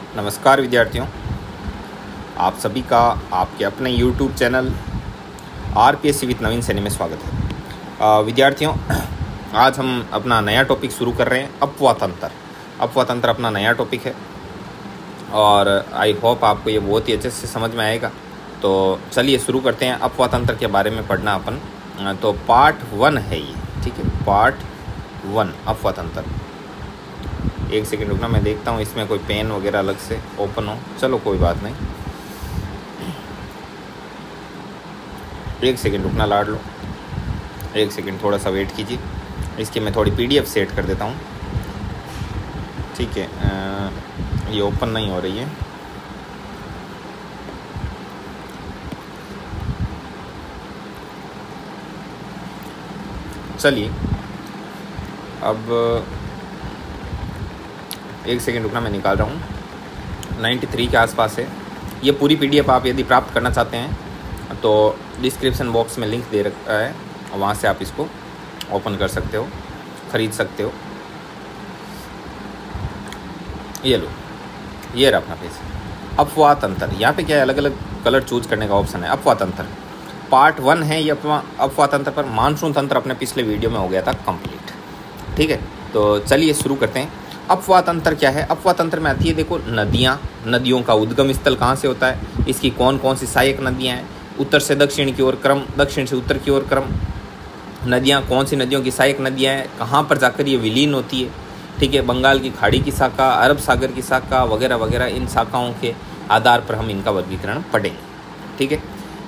नमस्कार विद्यार्थियों, आप सभी का आपके अपने YouTube चैनल RPSC विद नवीन सैनी में स्वागत है। विद्यार्थियों, आज हम अपना नया टॉपिक शुरू कर रहे हैं, अपवातंत्र। अपवातंत्र अपना नया टॉपिक है और आई होप आपको ये बहुत ही अच्छे से समझ में आएगा। तो चलिए शुरू करते हैं। अपवातंत्र के बारे में पढ़ना अपन, तो पार्ट 1 है ये, ठीक है। पार्ट 1 अपवातंत्र। एक सेकंड रुकना, मैं देखता हूँ इसमें कोई पेन वगैरह अलग से ओपन हो। चलो कोई बात नहीं, एक सेकंड रुकना लाड लो, एक सेकंड थोड़ा सा वेट कीजिए। इसकी मैं थोड़ी PDF सेट कर देता हूँ, ठीक है। ये ओपन नहीं हो रही है। चलिए अब एक सेकेंड रुकना, मैं निकाल रहा हूँ। 93 के आसपास है ये पूरी PDF। आप यदि प्राप्त करना चाहते हैं तो डिस्क्रिप्शन बॉक्स में लिंक दे रखा है, वहाँ से आप इसको ओपन कर सकते हो, ख़रीद सकते हो। ये लो, ये रहा अपना पेज। अपवातंत्र, यहाँ पे क्या है, अलग अलग कलर चूज करने का ऑप्शन है। अपवातंत्र पार्ट 1 है ये। अपवातंत्र पर मानसून तंत्र अपने पिछले वीडियो में हो गया था कंप्लीट, ठीक है। तो चलिए शुरू करते हैं। अपवातंत्र क्या है? अपवातंत्र में आती है, देखो, नदियाँ, नदियों का उद्गम स्थल कहाँ से होता है, इसकी कौन कौन सी सहायक नदियाँ हैं, उत्तर से दक्षिण की ओर क्रम, दक्षिण से उत्तर की ओर क्रम, नदियाँ कौन सी नदियों की सहायक नदियाँ हैं, कहाँ पर जाकर ये विलीन होती है, ठीक है। बंगाल की खाड़ी की शाखा, अरब सागर की शाखा वगैरह वगैरह, इन शाखाओं के आधार पर हम इनका वर्गीकरण पढ़ेंगे, ठीक है।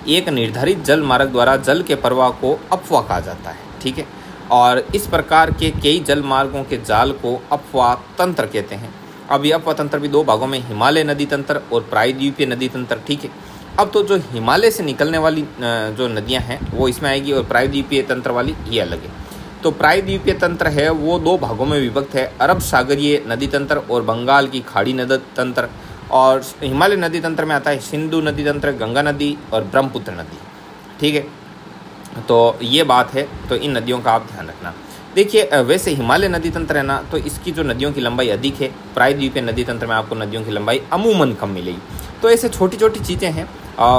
एक निर्धारित जल मार्ग द्वारा जल के प्रवाह को अपवाह कहा जाता है, ठीक है। और इस प्रकार के कई जल मार्गों के जाल को अपवाह तंत्र कहते हैं। अब यह अपवाह तंत्र भी दो भागों में, हिमालय नदी तंत्र और प्रायद्वीपीय नदी तंत्र, ठीक है। अब तो जो हिमालय से निकलने वाली जो नदियां हैं वो इसमें आएगी, और प्रायद्वीपीय तंत्र वाली ये अलग है। तो प्रायद्वीपीय तंत्र है वो दो भागों में विभक्त है, अरब सागरीय नदी तंत्र और बंगाल की खाड़ी नदी तंत्र। और हिमालय नदी तंत्र में आता है सिंधु नदी तंत्र, गंगा नदी और ब्रह्मपुत्र नदी, ठीक है। तो ये बात है, तो इन नदियों का आप ध्यान रखना। देखिए, वैसे हिमालय नदी तंत्र है ना, तो इसकी जो नदियों की लंबाई अधिक है। प्रायद्वीपीय नदी तंत्र में आपको नदियों की लंबाई अमूमन कम मिलेगी। तो ऐसे छोटी छोटी चीज़ें हैं,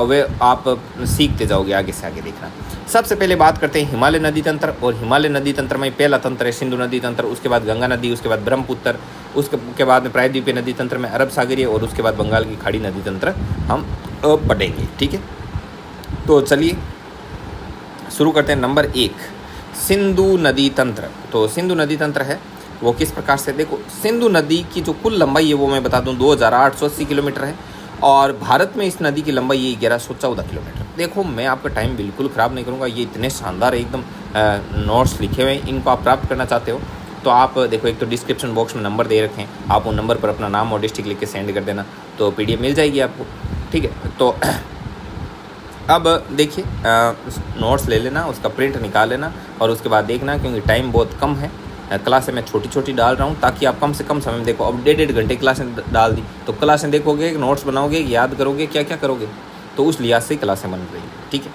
वे आप सीखते जाओगे आगे से आगे, देखना। सबसे पहले बात करते हैं हिमालय नदी तंत्र। और हिमालय नदी तंत्र में पहला तंत्र है सिंधु नदी तंत्र, उसके बाद गंगा नदी, उसके बाद ब्रह्मपुत्र, उसके बाद में प्रायद्वीपीय नदी तंत्र में अरब सागरीय, और उसके बाद बंगाल की खाड़ी नदी तंत्र हम पढ़ेंगे, ठीक है। तो चलिए शुरू करते हैं। नंबर 1, सिंधु नदी तंत्र। तो सिंधु नदी तंत्र है वो किस प्रकार से, देखो, सिंधु नदी की जो कुल लंबाई है वो मैं बता दूं 2880 किलोमीटर है, और भारत में इस नदी की लंबाई ये 1114 किलोमीटर। देखो, मैं आपका टाइम बिल्कुल ख़राब नहीं करूँगा, ये इतने शानदार एकदम नोट्स लिखे हुए हैं। इनको आप प्राप्त करना चाहते हो तो आप देखो, एक तो डिस्क्रिप्शन बॉक्स में नंबर दे रखे हैं, आप उन नंबर पर अपना नाम और डिस्ट्रिक्ट लिख के सेंड कर देना, तो PDF मिल जाएगी आपको, ठीक है। तो अब देखिए, नोट्स ले लेना, उसका प्रिंट निकाल लेना, और उसके बाद देखना, क्योंकि टाइम बहुत कम है। क्लासें मैं छोटी छोटी डाल रहा हूँ ताकि आप कम से कम समय में देखो। अब 1.5 घंटे क्लासें डाल दी तो क्लासें देखोगे, नोट्स बनाओगे, याद करोगे, क्या क्या करोगे, तो उस लिहाज से क्लासें बन रही हैं, ठीक है।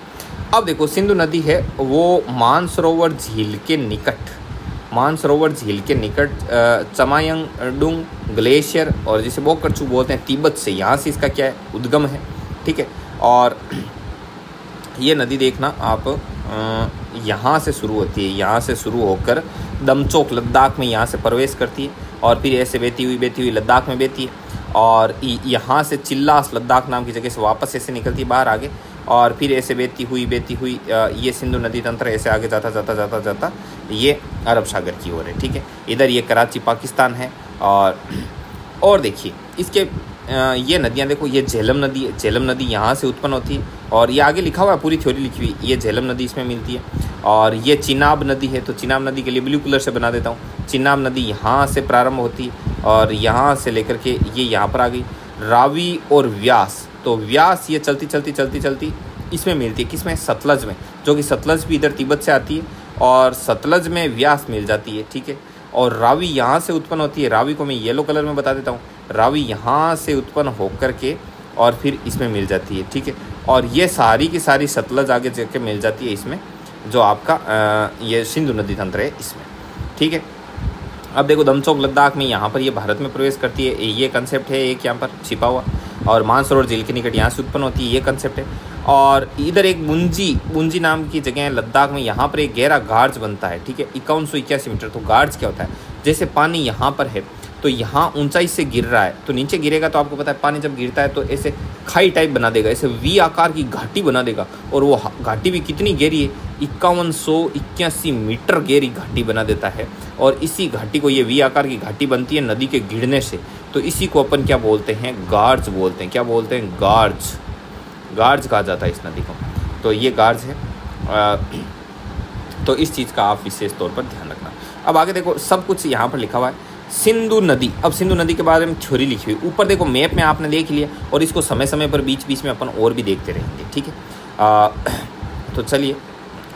अब देखो, सिंधु नदी है वो मानसरोवर झील के निकट, मानसरोवर झील के निकट चमायंगडुंग ग्लेशियर, और जिसे बोकरचू बोलते हैं, तिब्बत से, यहाँ से इसका क्या है, उद्गम है, ठीक है। और ये नदी देखना आप, यहाँ से शुरू होती है, यहाँ से शुरू होकर दमचोक लद्दाख में यहाँ से प्रवेश करती है, और फिर ऐसे बहती हुई लद्दाख में बहती है, और यहाँ से चिल्लास लद्दाख नाम की जगह से वापस ऐसे निकलती है बाहर आगे, और फिर ऐसे बहती हुई ये सिंधु नदी तंत्र ऐसे आगे जाता ये अरब सागर की ओर है, ठीक है। इधर ये कराची पाकिस्तान है। और देखिए इसके ये नदियाँ देखो, ये झेलम नदी है, झेलम नदी यहाँ से उत्पन्न होती है, और ये आगे लिखा हुआ है, पूरी थ्योरी लिखी हुई, ये झेलम नदी इसमें मिलती है। और ये चिनाब नदी है, तो चिनाब नदी के लिए ब्लू कलर से बना देता हूँ। चिनाब नदी यहाँ से प्रारंभ होती है, और यहाँ से लेकर के ये यहाँ पर आ गई। रावी और व्यास, तो व्यास ये चलती इसमें मिलती है, किसमें, सतलज में, जो कि सतलज भी इधर तिब्बत से आती है, और सतलज में व्यास मिल जाती है, ठीक है। और रावी यहाँ से उत्पन्न होती है, रावी को मैं येलो कलर में बता देता हूँ। रावी यहाँ से उत्पन्न होकर के और फिर इसमें मिल जाती है, ठीक है। और ये सारी की सारी सतलज आगे जाके मिल जाती है इसमें, जो आपका ये सिंधु नदी तंत्र है इसमें, ठीक है। अब देखो दमचोक लद्दाख में यहाँ पर ये भारत में प्रवेश करती है, ये कंसेप्ट है एक यहाँ पर छिपा हुआ, और मानसरोवर झील के निकट यहाँ से उत्पन्न होती है, ये कंसेप्ट है। और इधर एक बुंजी नाम की जगह है लद्दाख में, यहाँ पर एक गहरा गार्ज बनता है, ठीक है, 5181 मीटर। तो गार्ज क्या होता है, जैसे पानी यहाँ पर है तो यहाँ ऊंचाई से गिर रहा है, तो नीचे गिरेगा तो आपको पता है पानी जब गिरता है तो ऐसे खाई टाइप बना देगा, ऐसे वी आकार की घाटी बना देगा, और वो घाटी भी कितनी गहरी है, 5181 मीटर गहरी घाटी बना देता है। और इसी घाटी को, ये वी आकार की घाटी बनती है नदी के गिरने से, तो इसी को अपन क्या बोलते हैं, गार्ज बोलते हैं। क्या बोलते हैं, गार्ज कहा जाता है इस नदी को। तो ये गार्ज है, तो इस चीज़ का आप विशेष तौर पर ध्यान रखना। अब आगे देखो, सब कुछ यहाँ पर लिखा हुआ है। सिंधु नदी, अब सिंधु नदी के बारे में थ्योरी लिखी हुई ऊपर देखो, मैप में आपने देख लिया, और इसको समय समय पर बीच बीच में अपन और भी देखते रहेंगे, ठीक है। तो चलिए,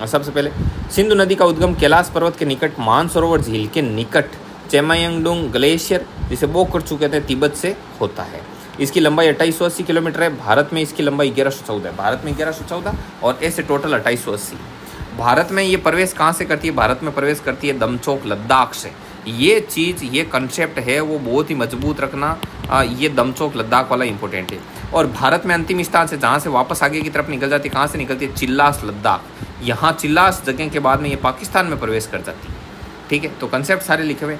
सबसे पहले सिंधु नदी का उद्गम कैलाश पर्वत के निकट मानसरोवर झील के निकट चेमायंगडुंग ग्लेशियर, जिसे बोकरचू कहते हैं, तिब्बत से होता है। इसकी लंबाई 2880 किलोमीटर है। भारत में इसकी लंबाई 1114 है, भारत में 1114, और ऐसे टोटल 2880। भारत में ये प्रवेश कहाँ से करती है, भारत में प्रवेश करती है दमचोक लद्दाख से। ये चीज़, ये कंसेप्ट है वो बहुत ही मजबूत रखना, ये दमचोक लद्दाख वाला इंपॉर्टेंट है। और भारत में अंतिम स्थान से जहाँ से वापस आगे की तरफ निकल जाती है, कहाँ से निकलती है, चिल्लास लद्दाख। यहाँ चिल्लास जगह के बाद में ये पाकिस्तान में प्रवेश कर जाती है, ठीक है। तो कंसेप्ट सारे लिखे हुए।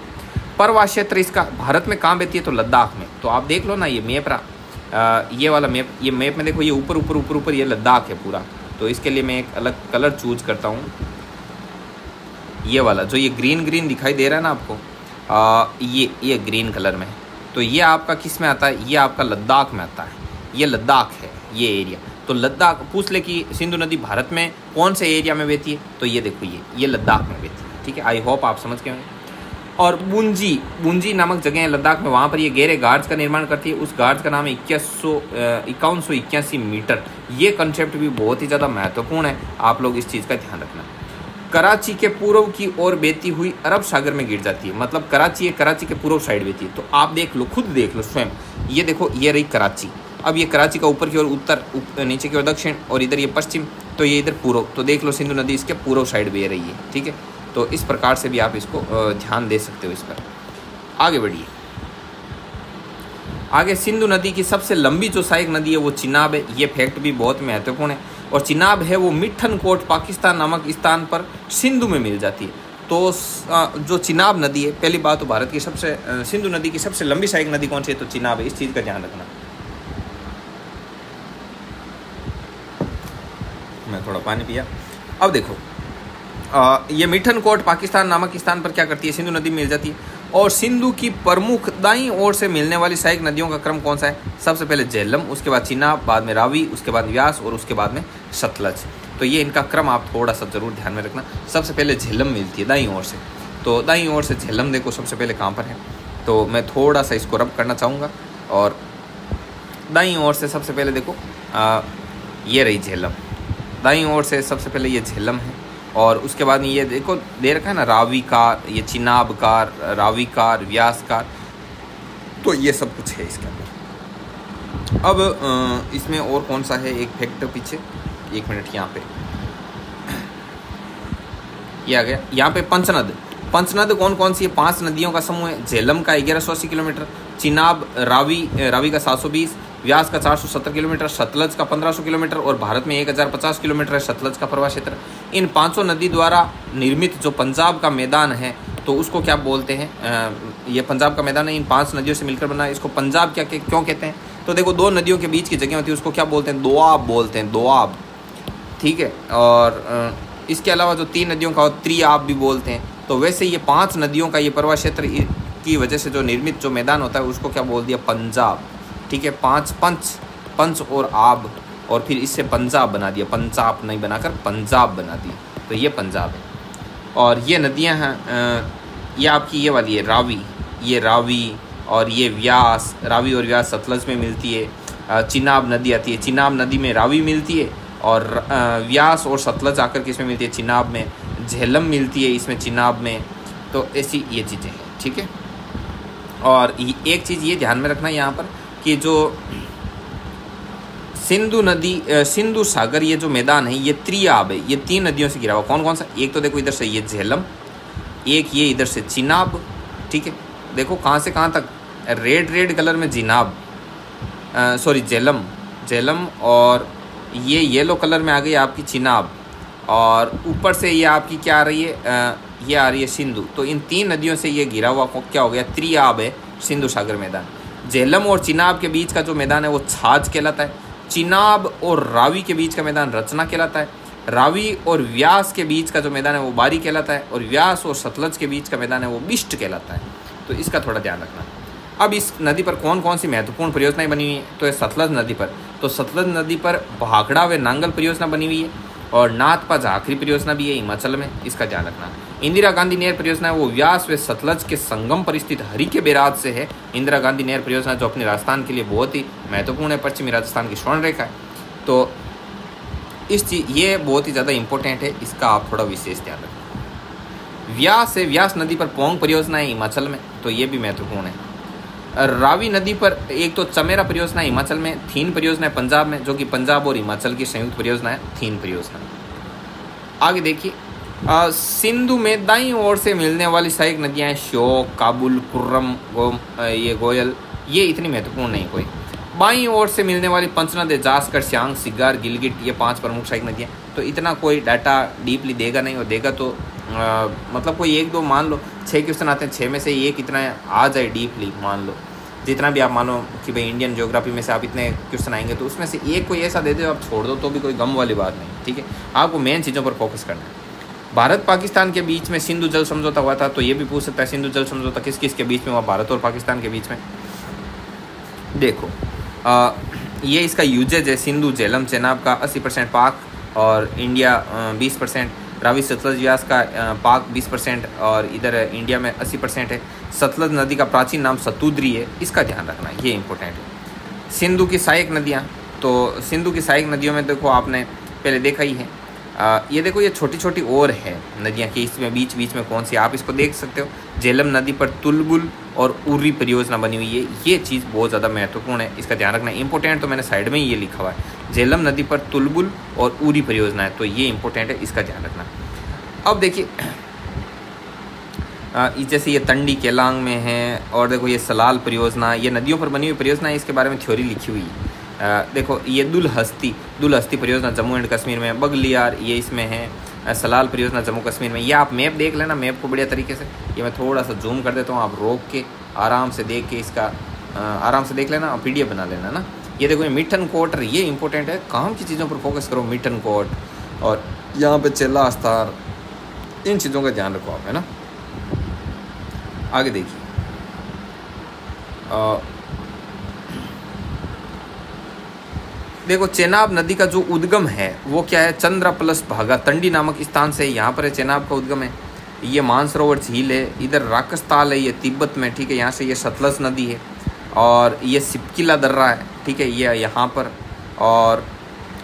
परवा क्षेत्र इसका भारत में कहाँ बहती है, तो लद्दाख में। तो आप देख लो ना, ये मैप रहा, ये वाला मैप, ये मैप में देखो, ये ऊपर ऊपर ऊपर ऊपर ये लद्दाख है पूरा। तो इसके लिए मैं एक अलग कलर चूज करता हूँ, ये वाला जो ये ग्रीन दिखाई दे रहा है ना आपको, ये ग्रीन कलर में। तो ये आपका किस में आता है, ये आपका लद्दाख में आता है, ये लद्दाख है ये एरिया। तो लद्दाख पूछ ले कि सिंधु नदी भारत में कौन से एरिया में बहती है, तो ये देखो, ये लद्दाख में बहती है, ठीक है। आई होप आप समझ गए होंगे। और बुंजी नामक जगह है लद्दाख में, वहाँ पर ये गहरे गार्ज का निर्माण करती है। उस गार्ज का नाम है 5181 मीटर। ये कंसेप्ट भी बहुत ही ज़्यादा महत्वपूर्ण है, आप लोग इस चीज़ का ध्यान रखना। कराची के पूर्व की ओर बहती हुई अरब सागर में गिर जाती है, मतलब कराची है, कराची के पूर्व साइड बहती है। तो आप देख लो, खुद देख लो स्वयं, ये देखो, ये रही कराची। अब ये कराची का ऊपर की ओर उत्तर, नीचे की ओर दक्षिण, और इधर ये पश्चिम, तो ये इधर पूर्व। तो देख लो, सिंधु नदी इसके पूर्व साइड बह रही है, ठीक है। तो इस प्रकार से भी आप इसको ध्यान दे सकते हो इस पर। आगे बढ़िए, आगे सिंधु नदी की सबसे लंबी जो सहायक नदी है वो चिनाब है। ये फैक्ट भी बहुत महत्वपूर्ण है। और चिनाब है वो मिठन कोट पाकिस्तान नामक स्थान पर सिंधु में मिल जाती है। तो जो चिनाब नदी है, पहली बात तो भारत की सबसे, सिंधु नदी की सबसे लंबी सहायक नदी कौन सी है, तो चिनाब है। इस चीज़ का ध्यान रखना। मैं थोड़ा पानी पिया। अब देखो, ये मिठन कोट पाकिस्तान नामक स्थान पर क्या करती है, सिंधु नदी में मिल जाती है। और सिंधु की प्रमुख दाईं ओर से मिलने वाली सहायक नदियों का क्रम कौन सा है, सबसे पहले झेलम, उसके बाद चिनाब, बाद में रावी, उसके बाद व्यास, और उसके बाद में सतलज। तो ये इनका क्रम आप थोड़ा सा जरूर ध्यान में रखना। सबसे पहले झेलम मिलती है दाईं ओर से, तो दाईं ओर से झेलम देखो सबसे पहले कहाँ पर है। तो मैं थोड़ा सा इसको रब करना चाहूँगा, और दाईं ओर से सबसे पहले देखो, ये रही झेलम, दाईं ओर से सबसे पहले ये झेलम है। और उसके बाद ये देखो दे रखा है ना, रावी कार, ये चिनाब कार, रावी कार, व्यास कार, तो ये सब कुछ है इसके अंदर। अब इसमें और कौन सा है, एक फैक्टर पीछे, एक मिनट, यहाँ पे ये आ गया। यहाँ पे पंचनद कौन कौन सी है, 5 नदियों का समूह है। झेलम का 1180 किलोमीटर, चिनाब रावी का 720, व्यास का 470 किलोमीटर, सतलज का 1500 किलोमीटर, और भारत में 1050 किलोमीटर है सतलज का प्रवाह क्षेत्र। इन 500 नदी द्वारा निर्मित जो पंजाब का मैदान है, तो उसको क्या बोलते हैं, ये पंजाब का मैदान है, इन 5 नदियों से मिलकर बना है। इसको पंजाब क्यों कहते हैं, तो देखो 2 नदियों के बीच की जगह होती है, उसको क्या बोलते हैं, दोआब बोलते हैं, दोआब, ठीक है। और इसके अलावा जो 3 नदियों का त्रिआब भी बोलते हैं। तो वैसे ये 5 नदियों का ये प्रवाह क्षेत्र की वजह से जो निर्मित जो मैदान होता है उसको क्या बोल दिया, पंजाब, ठीक है। 5 पंच और आब, और फिर इससे पंजाब बना दिया, पंजाब नहीं बनाकर पंजाब बना दिया, तो ये पंजाब है। और ये नदियां हैं, ये आपकी ये वाली है रावी, ये रावी, और ये व्यास, रावी और व्यास सतलज में मिलती है। चिनाब नदी आती है, चिनाब नदी में रावी मिलती है, और व्यास और सतलज आकर किसमें मिलती है, चिनाब में। झेलम मिलती है इसमें चिनाब में। तो ऐसी ये चीज़ें हैं, ठीक है। और एक चीज़ ये ध्यान में रखना यहाँ पर कि जो सिंधु नदी, सिंधु सागर, ये जो मैदान है ये त्रिआब है, ये 3 नदियों से घिरा हुआ। कौन कौन सा, एक तो देखो इधर से ये झेलम, एक ये इधर से चिनाब, ठीक है। देखो कहाँ से कहाँ तक, रेड कलर में जिनाब, सॉरी झेलम, और ये येलो कलर में आ गई आपकी चिनाब, और ऊपर से ये आपकी क्या आ रही है, ये आ रही है सिंधु। तो इन 3 नदियों से ये घिरा हुआ क्या हो गया, त्रिआब है सिंधु सागर मैदान। झेलम और चिनाब के बीच का जो मैदान है वो छाछ कहलाता है। चिनाब और रावी के बीच का मैदान रचना कहलाता है। रावी और व्यास के बीच का जो मैदान है वो बारी कहलाता है, और व्यास और सतलज के बीच का मैदान है वो बिष्ट कहलाता है। तो इसका थोड़ा ध्यान रखना। अब इस नदी पर कौन कौन सी महत्वपूर्ण परियोजनाएं बनी हुई हैं, तो ये सतलज नदी पर, तो सतलज नदी पर भाखड़ा व नांगल परियोजना बनी हुई है, और नाथपा झाखरी परियोजना भी है हिमाचल में, इसका ध्यान रखना। इंदिरा गांधी नहर परियोजना है वो व्यास व सतलज के संगम पर स्थित हरि के बैराज से है। इंदिरा गांधी नहर परियोजना जो अपने राजस्थान के लिए बहुत ही महत्वपूर्ण है, पश्चिमी राजस्थान की स्वर्ण रेखा है। तो इस चीज ये बहुत ही ज़्यादा इंपॉर्टेंट है, इसका आप थोड़ा विशेष ध्यान रखें। व्यास है, व्यास नदी पर पोंग परियोजना है हिमाचल में, तो ये भी महत्वपूर्ण है। रावी नदी पर एक तो चमेरा परियोजना हिमाचल में, थीन परियोजना है पंजाब में, जो कि पंजाब और हिमाचल की संयुक्त परियोजना है, थीन परियोजना। आगे देखिए, सिंधु में दाईं ओर से मिलने वाली सहायक नदियां हैं श्योक, काबुल, कुर्रम, ये गोयल, ये इतनी महत्वपूर्ण नहीं कोई। बाईं ओर से मिलने वाली पंचनद, जासकर, सियांग, सिगार, गिलगिट, ये 5 प्रमुख सहायक नदियां। तो इतना कोई डाटा डीपली देगा नहीं, और देगा तो मतलब कोई 1-2 मान लो, 6 क्वेश्चन आते हैं, 6 में से एक इतना आ जाए डीपली, मान लो जितना भी आप मानो कि भाई इंडियन ज्योग्राफी में से आप इतने क्वेश्चन आएंगे, तो उसमें से एक कोई ऐसा दे दो आप छोड़ दो तो भी कोई गम वाली बात नहीं, ठीक है। आपको मेन चीज़ों पर फोकस करना है। भारत पाकिस्तान के बीच में सिंधु जल समझौता हुआ था, तो ये भी पूछ सकता है सिंधु जल समझौता किस किस के बीच में हुआ, भारत और पाकिस्तान के बीच में। देखो ये इसका यूजेज है, सिंधु झेलम चेनाब का 80% पाक और इंडिया 20%, रावी सतलज व्यास का पाक 20% और इधर इंडिया में 80% है। सतलज नदी का प्राचीन नाम सतुद्री है, इसका ध्यान रखना, ये इंपॉर्टेंट है। सिंधु की सहायक नदियाँ, तो सिंधु की सहायक नदियों में देखो आपने पहले देखा ही है, ये देखो ये छोटी छोटी और है नदियाँ की, इसमें बीच बीच में कौन सी आप इसको देख सकते हो। झेलम नदी पर तुलबुल और उर्री परियोजना बनी हुई है, ये चीज़ बहुत ज़्यादा महत्वपूर्ण है, इसका ध्यान रखना। इंपॉर्टेंट तो मैंने साइड में ही ये लिखा हुआ है, झेलम नदी पर तुलबुल और उर्री परियोजना है, तो ये इंपॉर्टेंट है, इसका ध्यान रखना। अब देखिए जैसे ये तंडी केलांग में है, और देखो ये सलाल परियोजना, ये नदियों पर बनी हुई परियोजना है, इसके बारे में थ्योरी लिखी हुई है। देखो ये दुलहस्ती परियोजना जम्मू एंड कश्मीर में, बगलियार ये इसमें है, सलाल परियोजना जम्मू कश्मीर में। ये आप मैप देख लेना, मैप को बढ़िया तरीके से, ये मैं थोड़ा सा जूम कर देता हूँ, आप रोक के आराम से देख के इसका आराम से देख लेना और PDF बना लेना ना। ये देखो ये मिठन कोट, ये इंपॉर्टेंट है, काम की चीज़ों पर फोकस करो, मिठन कोट और यहाँ पे चेला अस्तार, इन चीज़ों का ध्यान रखो आप, है ना। आगे देखिए देखो चेनाब नदी का जो उद्गम है वो क्या है, चंद्रा प्लस भागा तंडी नामक स्थान से यहाँ पर है चेनाब का उद्गम है। ये मानसरोवर झील है, इधर राकस्ताल है, ये तिब्बत में, ठीक है। यहाँ से ये सतलज नदी है, और ये सिपकिला दर्रा है, ठीक है, ये यहाँ पर। और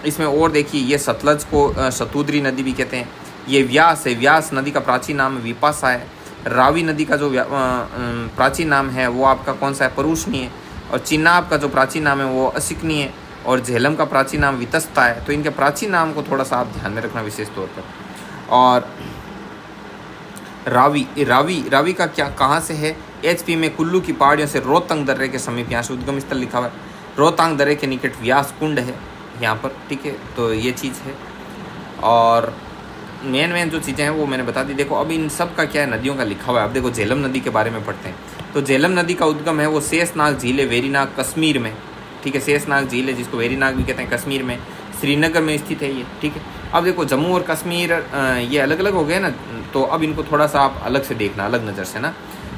इसमें और देखिए ये सतलज को सतुद्री नदी भी कहते हैं। ये व्यास है, व्यास नदी का प्राचीन नाम विपाशा है। रावी नदी का जो प्राचीन नाम है वो आपका कौन सा है, परुष्णी है। और चिनाब का जो प्राचीन नाम है वो असिकनी है, और झेलम का प्राचीन नाम वितस्ता है। तो इनके प्राचीन नाम को थोड़ा सा आप ध्यान में रखना विशेष तौर पर। और रावी का क्या कहाँ से है, HP में कुल्लू की पहाड़ियों से रोहतांग दर्रे के समीप, यहाँ से उद्गम स्थल लिखा हुआ है। रोहतांग दर्रे के निकट व्यास कुंड है यहाँ पर, ठीक है। तो ये चीज़ है, और मेन जो चीज़ें हैं वो मैंने बता दी। देखो अब इन सब का क्या है, नदियों का लिखा हुआ है। अब देखो झेलम नदी के बारे में पढ़ते हैं। तो झेलम नदी का उद्गम है वो शेषनाग झील है, वेरीनाग कश्मीर में, ठीक है। शेषनाग झील है जिसको वेरीनाग भी कहते हैं, कश्मीर में, श्रीनगर में स्थित है ये, ठीक है। अब देखो जम्मू और कश्मीर ये अलग अलग हो गए ना, तो अब इनको थोड़ा सा आप अलग से देखना, अलग नज़र से ना।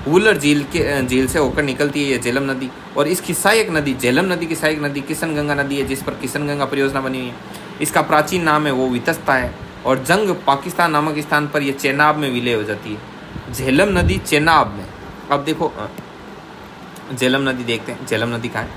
वुलर झील से होकर निकलती है ये झेलम नदी, और इसकी सहायक नदी, झेलम नदी की सहायक नदी किशन गंगा नदी है, जिस पर किशन गंगा परियोजना बनी हुई है। इसका प्राचीन नाम है वो वितस्ता है, और जंग पाकिस्तान नामक स्थान पर यह चेनाब में विलय हो जाती है। झेलम नदी चेनाब में। अब देखो झेलम नदी देखते हैं, झेलम नदी कहाँ है,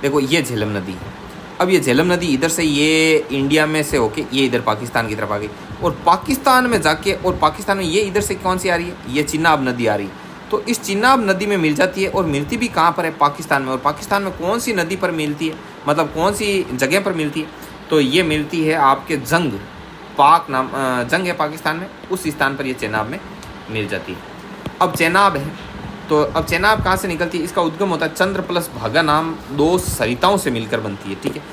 देखो ये झेलम नदी है। अब ये झेलम नदी इधर से ये इंडिया में से होके ये इधर पाकिस्तान की तरफ आ गई, और पाकिस्तान में जाके, और पाकिस्तान में ये इधर से कौन सी आ रही है, ये चिनाब नदी आ रही है। तो इस चिनाब नदी में मिल जाती है, और मिलती भी कहाँ पर है, पाकिस्तान में। और पाकिस्तान में कौन सी नदी पर मिलती है, मतलब कौन सी जगह पर मिलती है, तो ये मिलती है आपके जंग है पाकिस्तान में, उस स्थान पर ये चेनाब में मिल जाती है। अब चेनाब है, तो अब चेनाब कहाँ से निकलती है? इसका उद्गम होता है चंद्र प्लस भागा नाम 2 सरिताओं से मिलकर बनती है, ठीक है।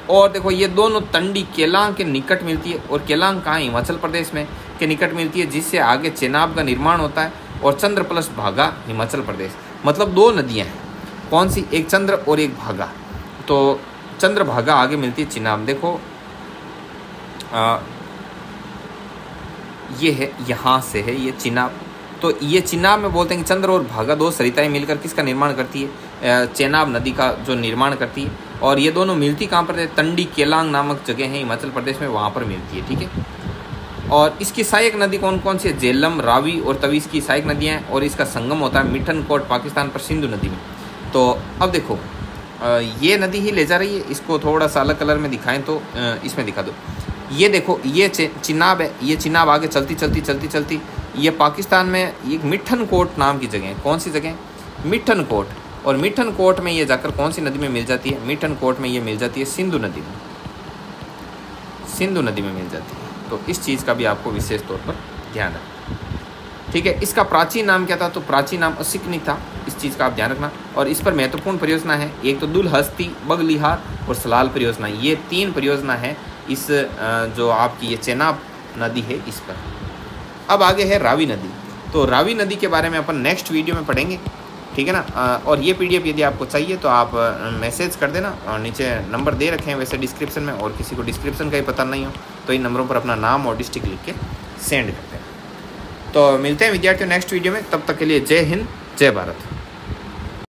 और देखो ये दोनों तंडी केलांग के निकट मिलती है, और केलांग कहाँ, हिमाचल प्रदेश में के निकट मिलती है, जिससे आगे चेनाब का निर्माण होता है। और चंद्र प्लस भागा हिमाचल प्रदेश, मतलब 2 नदियाँ हैं। कौन सी? एक चंद्र और एक भागा। तो चंद्र भागा आगे मिलती है चिनाब। देखो ये है, यहाँ से है ये चिनाब। तो ये चिनाब में बोलते हैं कि चंद्र और भागा 2 सरिताएं मिलकर किसका निर्माण करती है? चेनाब नदी का जो निर्माण करती है। और ये दोनों मिलती कहाँ पर है? तंडी केलांग नामक जगह है हिमाचल प्रदेश में, वहाँ पर मिलती है, ठीक है। और इसकी सहायक नदी कौन कौन सी है? झेलम, रावी और तवी इसकी सहायक नदियाँ हैं। और इसका संगम होता है मिठन कोट पाकिस्तान पर सिंधु नदी में। तो अब देखो ये नदी ही ले जा रही है। इसको थोड़ा सा अलग कलर में दिखाएं तो इसमें दिखा दो। ये देखो ये चिनाब है। ये चिनाब आगे चलती चलती चलती चलती ये पाकिस्तान में एक मिठन कोट नाम की जगह है। कौन सी जगह? मिठन कोट। और मिठन कोट में ये जाकर कौन सी नदी में मिल जाती है? मिठन कोट में ये मिल जाती है सिंधु नदी में, सिंधु नदी में मिल जाती है। तो इस चीज़ का भी आपको विशेष तौर पर ध्यान रखना, ठीक है। इसका प्राचीन नाम क्या था? तो प्राचीन नाम असिकनी था। इस चीज़ का आप ध्यान रखना। और इस पर महत्वपूर्ण परियोजना है, एक तो दुलहस्ती, बगलिहार और सलाल परियोजना। ये 3 परियोजना है इस जो आपकी ये चेनाब नदी है इस पर। अब आगे है रावी नदी। तो रावी नदी के बारे में अपन नेक्स्ट वीडियो में पढ़ेंगे, ठीक है ना। और ये PDF यदि आपको चाहिए तो आप मैसेज कर देना। और नीचे नंबर दे रखे हैं वैसे डिस्क्रिप्शन में, और किसी को डिस्क्रिप्शन का ही पता नहीं हो तो इन नंबरों पर अपना नाम और डिस्ट्रिक्ट लिख के सेंड कर देना। तो मिलते हैं विद्यार्थियों नेक्स्ट वीडियो में। तब तक के लिए जय हिंद, जय भारत।